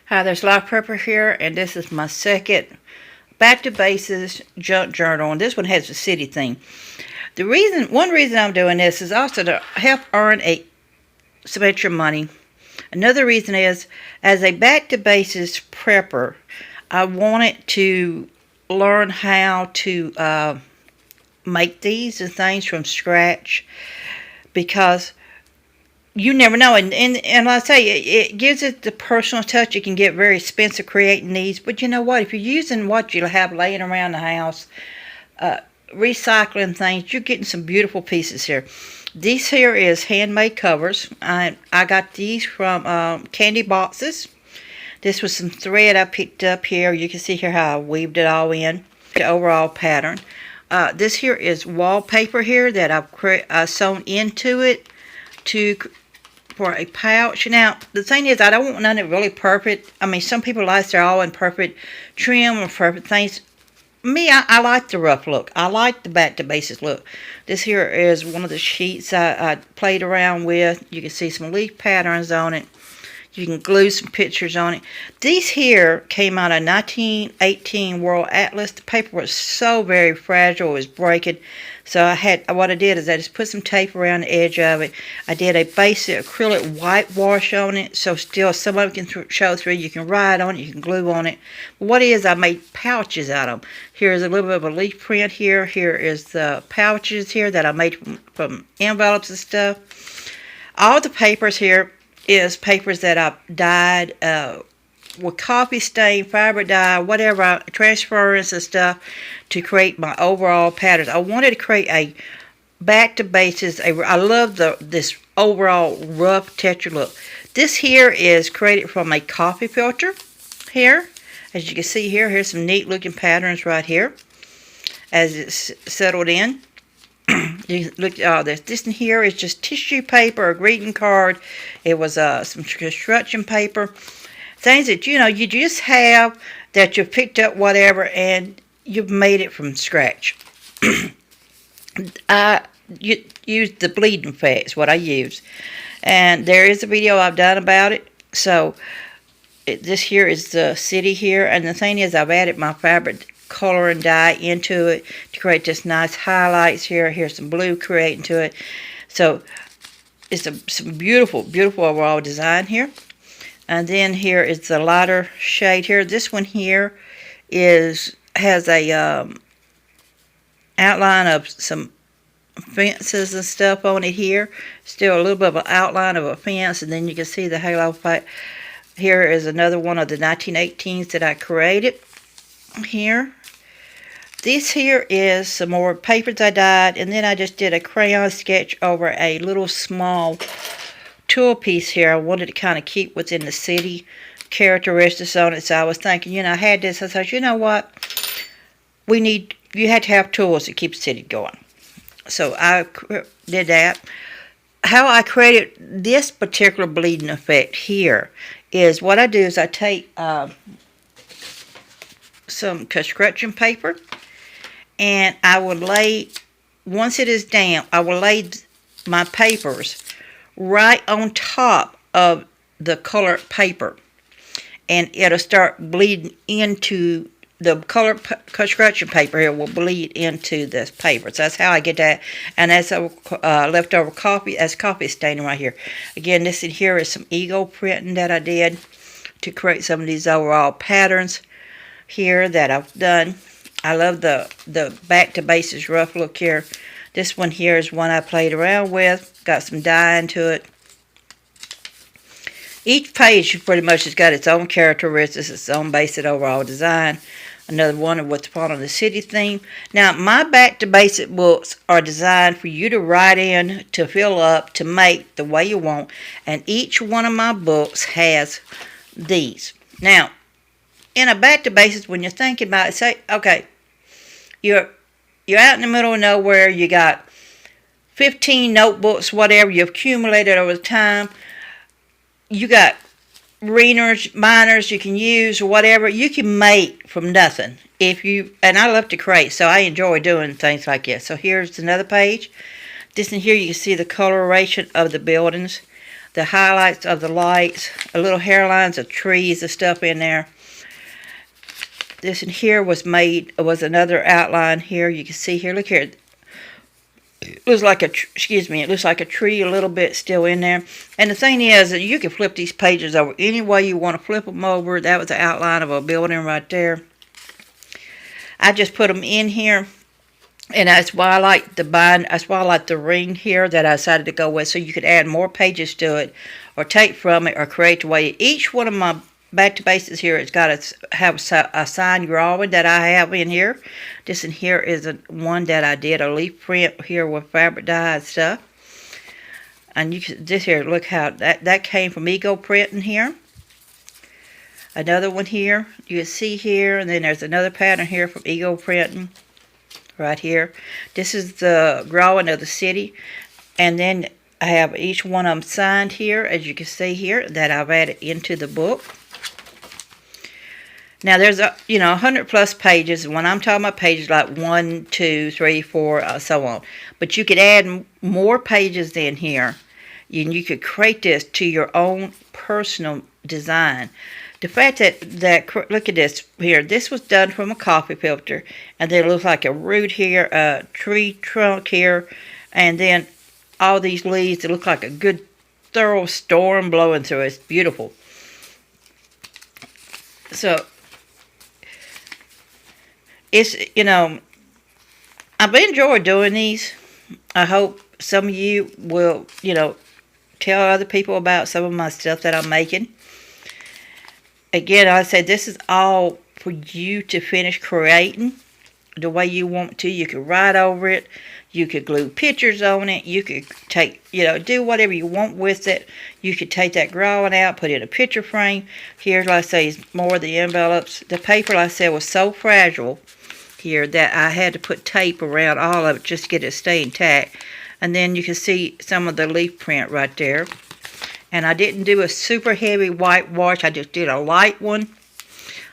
Hi, there's Life Prepper here, and this is my second Back to Bases junk journal, and this one has a city theme. One reason I'm doing this is also to help earn some extra money. Another reason is, as a Back to Bases prepper, I wanted to learn how to make these and things from scratch because you never know, and I tell you, it gives it the personal touch. It can get very expensive creating these, but you know what? If you're using what you have laying around the house, recycling things, you're getting some beautiful pieces here. These here is handmade covers. I got these from candy boxes. This was some thread I picked up here. You can see here how I weaved it all in. The overall pattern. This here is wallpaper here that I've sewn into it for a pouch. Now, the thing is, I don't want none of it really perfect. I mean, some people like they're all in perfect trim or perfect things. Me, I like the rough look. I like the back to bases look. This here is one of the sheets I played around with. You can see some leaf patterns on it. You can glue some pictures on it. These here came out of 1918 World Atlas. The paper was so very fragile, it was breaking. So what I did is I just put some tape around the edge of it. I did a basic acrylic whitewash on it, so still some of it can show through. You can write on it, you can glue on it. But what it is, I made pouches out of them. Here's a little bit of a leaf print here. Here is the pouches here that I made from envelopes and stuff. All the papers here is papers that I've dyed with coffee stain, fiber dye, whatever, transference and stuff to create my overall patterns. I wanted to create a back to bases. I love this overall rough texture look. This here is created from a coffee filter here. As you can see here, here's some neat looking patterns right here as it's settled in. You look at all this. This in here is just tissue paper, a greeting card. It was some construction paper. Things that, you just have that you've picked up whatever and you've made it from scratch. I used the bleeding effect is what I use. And there is a video I've done about it. So this here is the city here. And the thing is, I've added my fabric color and dye into it to create this nice highlights here. Here's some blue creating to it. So it's some beautiful, beautiful overall design here. And then here is the lighter shade here. This one here has a outline of some fences and stuff on it here. Still a little bit of an outline of a fence, and then you can see the halo effect. Here is another one of the 1918s that I created here. This here is some more papers I dyed, and then I just did a crayon sketch over a little small tool piece here. I wanted to kind of keep what's in the city characteristics on it. So I was thinking, I had this. I thought, you know what? You had to have tools to keep the city going. So I did that. How I created this particular bleeding effect here is what I do is I take some construction paper, and I will once it is damp, I will lay my papers right on top of the colored paper, and it'll start bleeding into the colored construction paper here will bleed into this paper. So that's how I get that. And that's leftover coffee, that's coffee staining right here. Again, this in here is some ego printing that I did to create some of these overall patterns here that I've done. I love the back to bases rough look here. This one here is one I played around with. Got some dye into it. Each page pretty much has got its own characteristics, its own basic overall design. Another one of what's part of the city theme. Now, my back to basic books are designed for you to write in, to fill up, to make the way you want. And each one of my books has these. Now, in a back to basics, when you're thinking about it, say, okay, you're out in the middle of nowhere, you got 15 notebooks, whatever you've accumulated over time. You got reamers, miners you can use, or whatever. You can make from nothing. And I love to create, so I enjoy doing things like this. So here's another page. This in here, you can see the coloration of the buildings. the highlights of the lights, a little hairlines of trees and stuff in there. This in here was another outline here. You can see here, look here. It looks like it looks like a tree a little bit still in there. And the thing is that you can flip these pages over any way you want to flip them over. That was the outline of a building right there. I just put them in here, and that's why I like the that's why I like the ring here that I decided to go with, so you could add more pages to it, or take from it, or create the way. Each one of my back to basics here, it's got to have a signed drawing that I have in here. This in here is one that I did a leaf print here with fabric dye and stuff. And you can this here, look how that came from Ego Printing here. Another one here, you can see here, and then there's another pattern here from Ego Printing, right here. This is the drawing of the city, and then I have each one of them signed here, as you can see here, that I've added into the book. Now there's 100 plus pages, and when I'm talking about pages like 1, 2, 3, 4, so on. But you could add more pages in here, and you could create this to your own personal design. The fact that look at this here, this was done from a coffee filter, and then it looks like a root here, a tree trunk here, and then all these leaves that look like a good thorough storm blowing through it. It's beautiful. So it's, I've enjoyed doing these. I hope some of you will, tell other people about some of my stuff that I'm making. Again, I said this is all for you to finish creating the way you want to. You could write over it. You could glue pictures on it. You could take, do whatever you want with it. You could take that drawing out, put it in a picture frame. Here, like I say, is more of the envelopes. The paper, like I said, was so fragile here that I had to put tape around all of it just to get it to stay intact. And then you can see some of the leaf print right there. And I didn't do a super heavy whitewash. I just did a light one.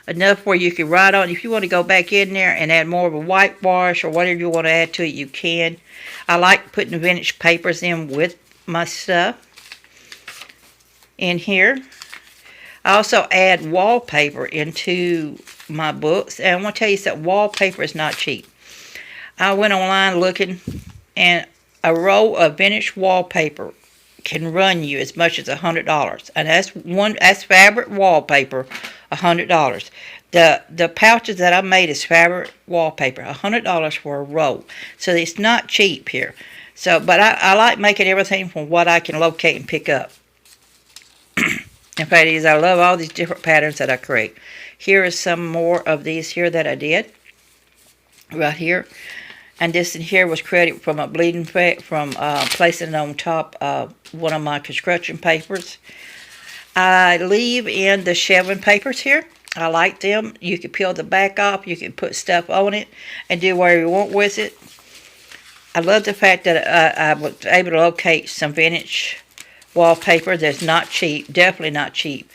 Enough where you can write on. If you want to go back in there and add more of a whitewash or whatever you want to add to it, you can. I like putting vintage papers in with my stuff in here. I also add wallpaper into my books. And I want to tell you that wallpaper is not cheap. I went online looking, and a roll of vintage wallpaper can run you as much as $100, and that's fabric wallpaper, $100. The pouches that I made is fabric wallpaper, $100 for a roll. So it's not cheap here. So, but I like making everything from what I can locate and pick up. In fact, I love all these different patterns that I create. Here is some more of these here that I did right here. And this in here was created from a bleeding effect from placing it on top of one of my construction papers. I leave in the shelving papers here. I like them. You can peel the back off. You can put stuff on it and do whatever you want with it. I love the fact that I was able to locate some vintage wallpaper that's not cheap. Definitely not cheap.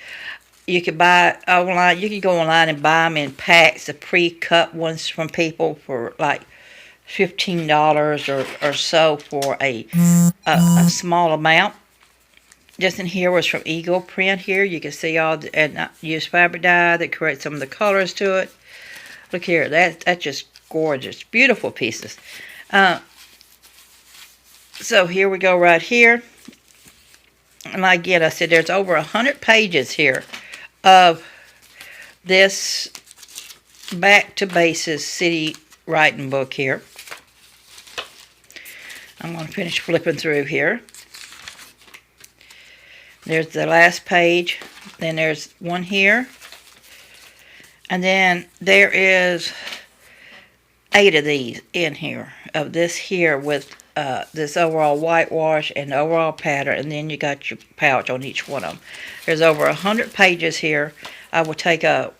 You can buy online. You can go online and buy them in packs, the pre-cut ones from people for like $15 or so for a small amount. Just in here was from Ego Print here. You can see all and I use fabric dye that creates some of the colors to it. Look here, that's just gorgeous, beautiful pieces. So here we go right here. And again, I said there's over 100 pages here of this back to basics city writing book here. I'm going to finish flipping through here. There's the last page. Then there's one here. And then there is 8 of these in here. Of this here with this overall whitewash and overall pattern. And then you got your pouch on each one of them. There's over 100 pages here. I will take a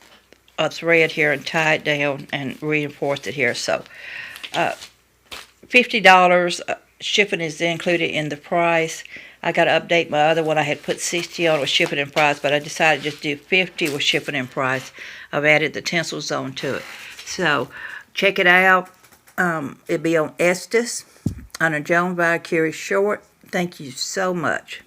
thread here and tie it down and reinforce it here. So $50 shipping is included in the price. I got to update my other one. I had put $60 on with shipping and price, but I decided to just do $50 with shipping and price. I've added the tinsel zone to it. So check it out. It'll be on Estes under Joan Valkyrieshort. Thank you so much.